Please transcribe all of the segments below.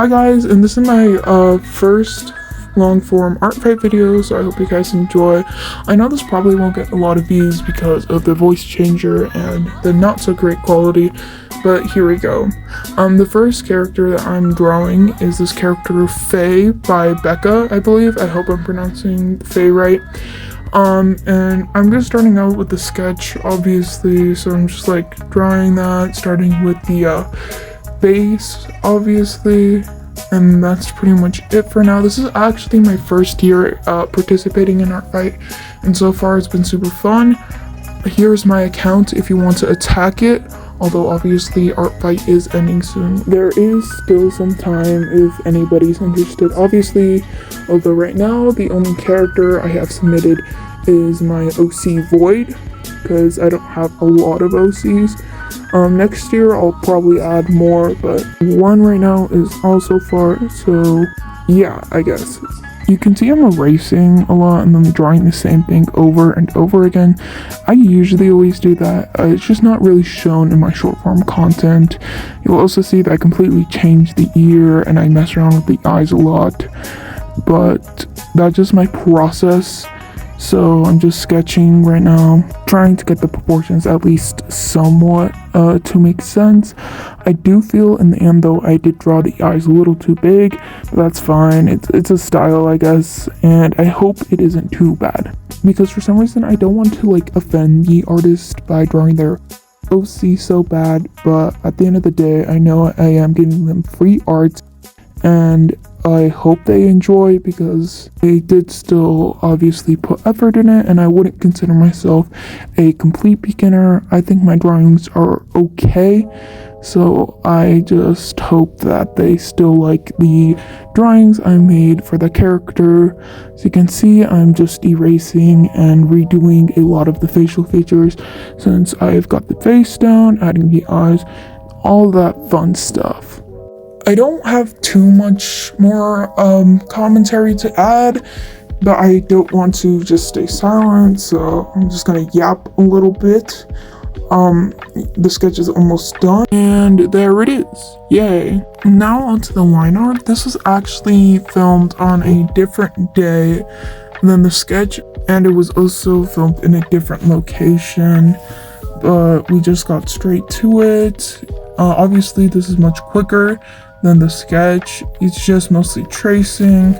Hi guys, and this is my first long form art fight video, so I hope you guys enjoy. I know this probably won't get a lot of views because of the voice changer and the not so great quality, but here we go. The first character that I'm drawing is this character Faye by Becca, I believe. I hope I'm pronouncing Faye right. And I'm just starting out with the sketch, obviously, so I'm just like drawing that, starting with the base, obviously, and that's pretty much it for now. This is actually my first year participating in Art Fight, and so far it's been super fun. Here's my account if you want to attack it, although obviously Art Fight is ending soon. There is still some time if anybody's interested, obviously, although right now the only character I have submitted is my OC Void, because I don't have a lot of OCs. Next year I'll probably add more, but one right now is all so far, so yeah, I guess. You can see I'm erasing a lot and then drawing the same thing over and over again. I usually always do that. It's just not really shown in my short form content. You'll also see that I completely change the ear and I mess around with the eyes a lot, but that's just my process. So I'm just sketching right now, trying to get the proportions at least somewhat to make sense. I do feel in the end though I did draw the eyes a little too big, but that's fine. It's a style, I guess, and I hope it isn't too bad. Because for some reason I don't want to like offend the artist by drawing their OC so bad, but at the end of the day I know I am giving them free art, and I hope they enjoy because they did still obviously put effort in it, and I wouldn't consider myself a complete beginner. I think my drawings are okay, so I just hope that they still like the drawings I made for the character. As you can see, I'm just erasing and redoing a lot of the facial features since I've got the face down, adding the eyes, all that fun stuff. I don't have too much more commentary to add, but I don't want to just stay silent, so I'm just gonna yap a little bit. The sketch is almost done, and there it is. Yay. Now onto the line art. This was actually filmed on a different day than the sketch, and it was also filmed in a different location, but we just got straight to it. Obviously this is much quicker than the sketch. It's just mostly tracing.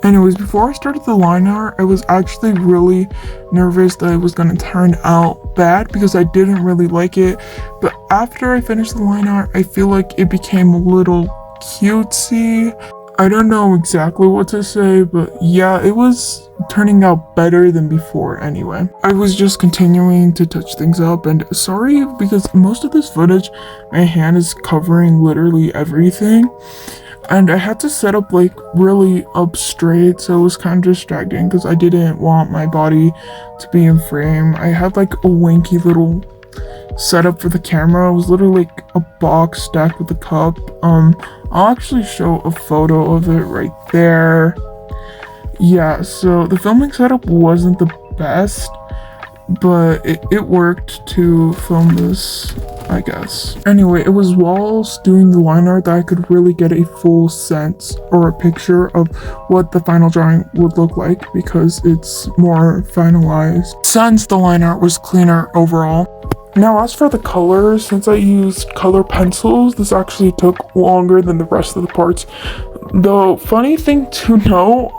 Anyways, before I started the line art, I was actually really nervous that it was gonna turn out bad because I didn't really like it. But after I finished the line art, I feel like it became a little cutesy. I don't know exactly what to say, but yeah, it was turning out better than before anyway. I was just continuing to touch things up, and sorry because most of this footage, my hand is covering literally everything. And I had to set up like really up straight, so it was kind of distracting because I didn't want my body to be in frame. I had like a wanky little setup for the camera. It was literally like a box stacked with a cup. I'll actually show a photo of it right there. Yeah, so the filming setup wasn't the best, but it worked to film this, I guess. Anyway, it was whilst doing the line art that I could really get a full sense or a picture of what the final drawing would look like because it's more finalized since the line art was cleaner overall. Now, as for the colors, since I used color pencils, this actually took longer than the rest of the parts. The funny thing to know,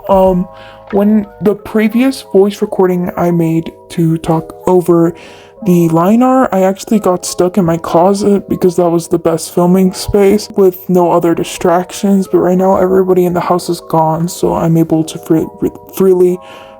when the previous voice recording I made to talk over the line art, I actually got stuck in my closet because that was the best filming space with no other distractions, but right now everybody in the house is gone, so I'm able to freely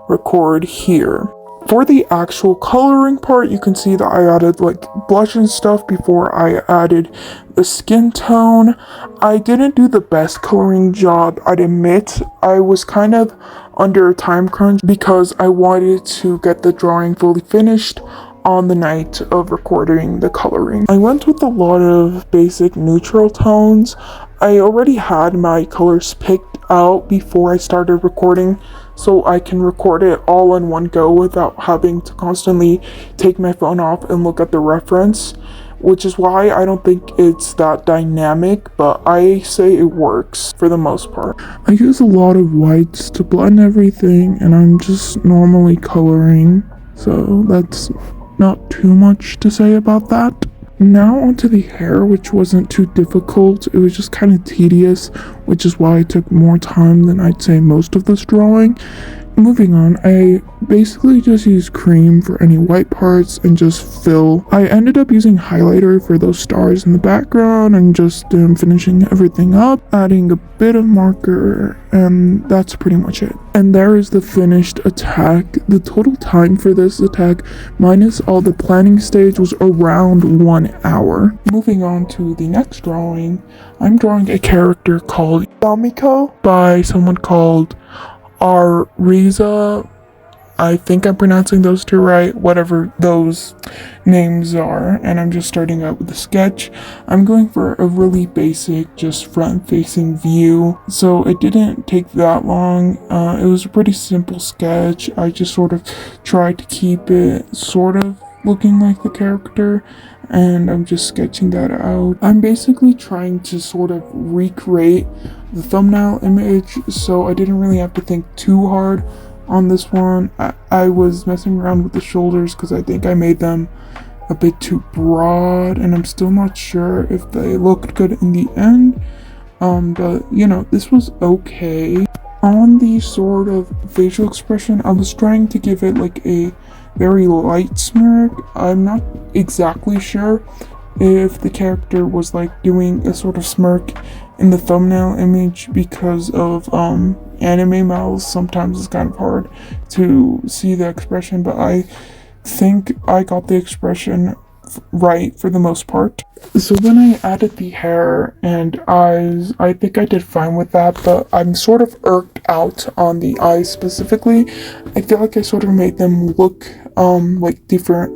record here. For the actual coloring part, you can see that I added like blush and stuff before I added the skin tone. I didn't do the best coloring job, I'd admit. I was kind of under a time crunch because I wanted to get the drawing fully finished on the night of recording the coloring. I went with a lot of basic neutral tones. I already had my colors picked out before I started recording, so I can record it all in one go without having to constantly take my phone off and look at the reference. which is why I don't think it's that dynamic, but I say it works for the most part. I use a lot of whites to blend everything, and I'm just normally coloring, so that's not too much to say about that. Now onto the hair, which wasn't too difficult. It was just kind of tedious, which is why it took more time than I'd say most of this drawing. Moving on, I basically just used cream for any white parts and just fill. I ended up using highlighter for those stars in the background and just finishing everything up, adding a bit of marker, and that's pretty much it. And there is the finished attack. The total time for this attack, minus all the planning stage, was around 1 hour. Moving on to the next drawing, I'm drawing a character called Yamiko by someone called Ariza. I think I'm pronouncing those two right, whatever those names are, and I'm just starting out with the sketch. I'm going for a really basic, just front-facing view, so it didn't take that long. It was a pretty simple sketch. I just sort of tried to keep it sort of looking like the character, and I'm just sketching that out. I'm basically trying to sort of recreate the thumbnail image, so I didn't really have to think too hard on this one. I was messing around with the shoulders because I think I made them a bit too broad, and I'm still not sure if they looked good in the end, but you know, this was okay. On the sort of facial expression, I was trying to give it like a very light smirk. I'm not exactly sure if the character was like doing a sort of smirk in the thumbnail image because of anime mouths. Sometimes it's kind of hard to see the expression, but I think I got the expression right for the most part. So then I added the hair and eyes. I think I did fine with that, but I'm sort of irked out on the eyes specifically. I feel like I sort of made them look like different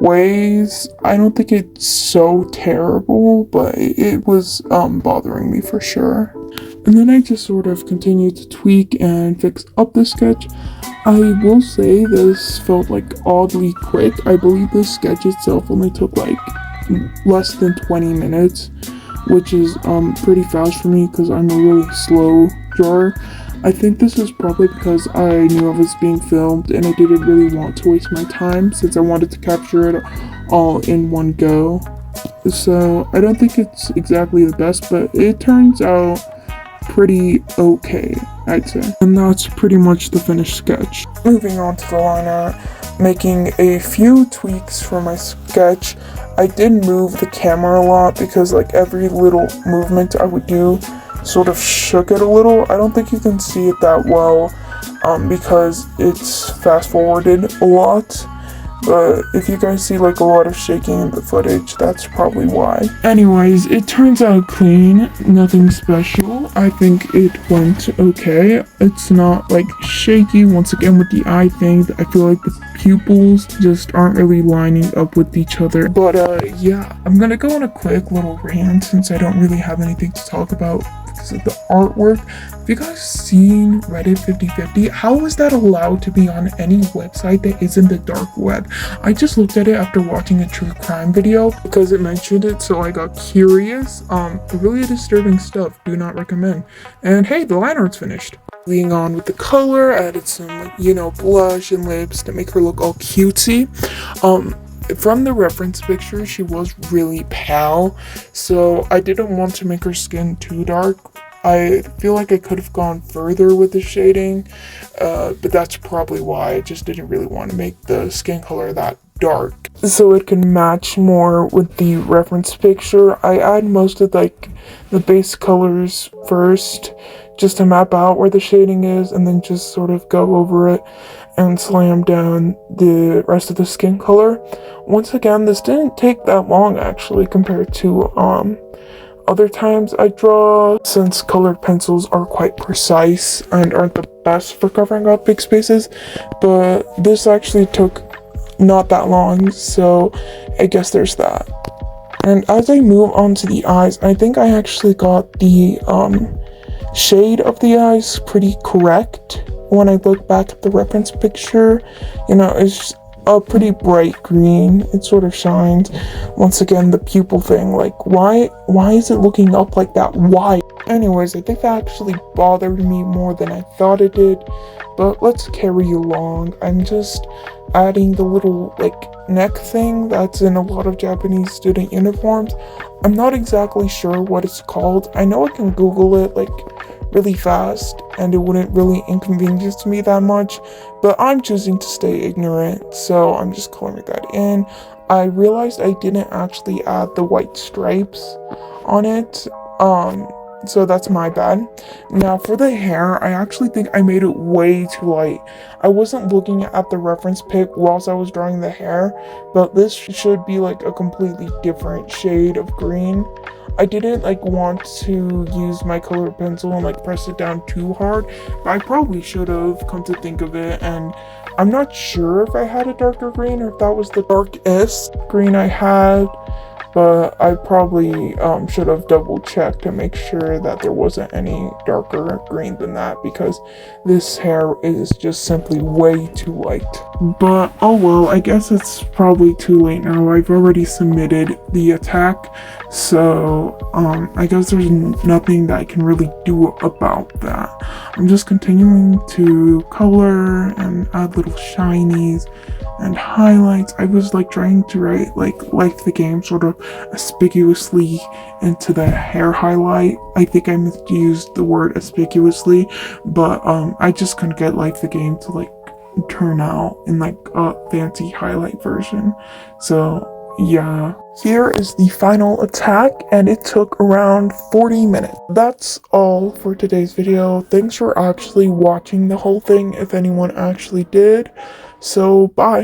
ways. I don't think it's so terrible, but it was bothering me for sure. And then I just sort of continued to tweak and fix up the sketch. I will say this felt like oddly quick. I believe the sketch itself only took like less than 20 minutes, which is pretty fast for me because I'm a really slow drawer. I think this is probably because I knew I was being filmed and I didn't really want to waste my time since I wanted to capture it all in one go. So I don't think it's exactly the best, but it turns out pretty okay, I'd say. And that's pretty much the finished sketch. Moving on to the liner, making a few tweaks for my sketch. I did move the camera a lot because like every little movement I would do sort of shook it a little. I don't think you can see it that well because it's fast forwarded a lot. But if you guys see like a lot of shaking in the footage, that's probably why. Anyways, it turns out clean, nothing special. I think it went okay. It's not like shaky. Once again with the eye thing, I feel like the pupils just aren't really lining up with each other. But yeah, I'm gonna go on a quick little rant since I don't really have anything to talk about because of the artwork. Have you guys seen Reddit 50/50? How is that allowed to be on any website that isn't the dark web? I just looked at it after watching a true crime video because it mentioned it, so I got curious. Really disturbing stuff. Do not recommend. And hey, the line art's finished. Leading on with the color, added some, blush and lips to make her look all cutesy. From the reference picture, she was really pale, so I didn't want to make her skin too dark. I feel like I could have gone further with the shading, but that's probably why. I just didn't really want to make the skin color that dark, so it can match more with the reference picture. I add most of the base colors first, just to map out where the shading is, and then just sort of go over it and slam down the rest of the skin color. Once again, this didn't take that long actually compared to other times I draw, since colored pencils are quite precise and aren't the best for covering up big spaces, but this actually took not that long, so I guess there's that. And as I move on to the eyes, I think I actually got the shade of the eyes pretty correct when I look back at the reference picture. It's a pretty bright green. It sort of shines. Once again, the pupil thing, like why is it looking up like that? Why? Anyways, I think that actually bothered me more than I thought it did, but let's carry along. I'm just adding the little like neck thing that's in a lot of Japanese student uniforms. I'm not exactly sure what it's called. I know I can Google it like really fast and it wouldn't really inconvenience me that much, but I'm choosing to stay ignorant, so I'm just coloring that in. I realized I didn't actually add the white stripes on it, so that's my bad. Now for the hair, I actually think I made it way too light. I wasn't looking at the reference pic whilst I was drawing the hair, but this should be like a completely different shade of green. I didn't like want to use my colored pencil and like press it down too hard, but I probably should have, come to think of it, and I'm not sure if I had a darker green or if that was the darkest green I had, but I probably should have double checked to make sure that there wasn't any darker green than that, because this hair is just simply way too light. But oh well, I guess it's probably too late now. I've already submitted the attack, so I guess there's nothing that I can really do about that. I'm just continuing to color and add little shinies and highlights. I was like trying to write like the game sort of aspiciously into the hair highlight. I think I misused the word aspiciously, but I just couldn't get like the game to like turn out in like a fancy highlight version. So yeah, here is the final attack, and it took around 40 minutes. That's all for today's video. Thanks for actually watching the whole thing, if anyone actually did. So bye.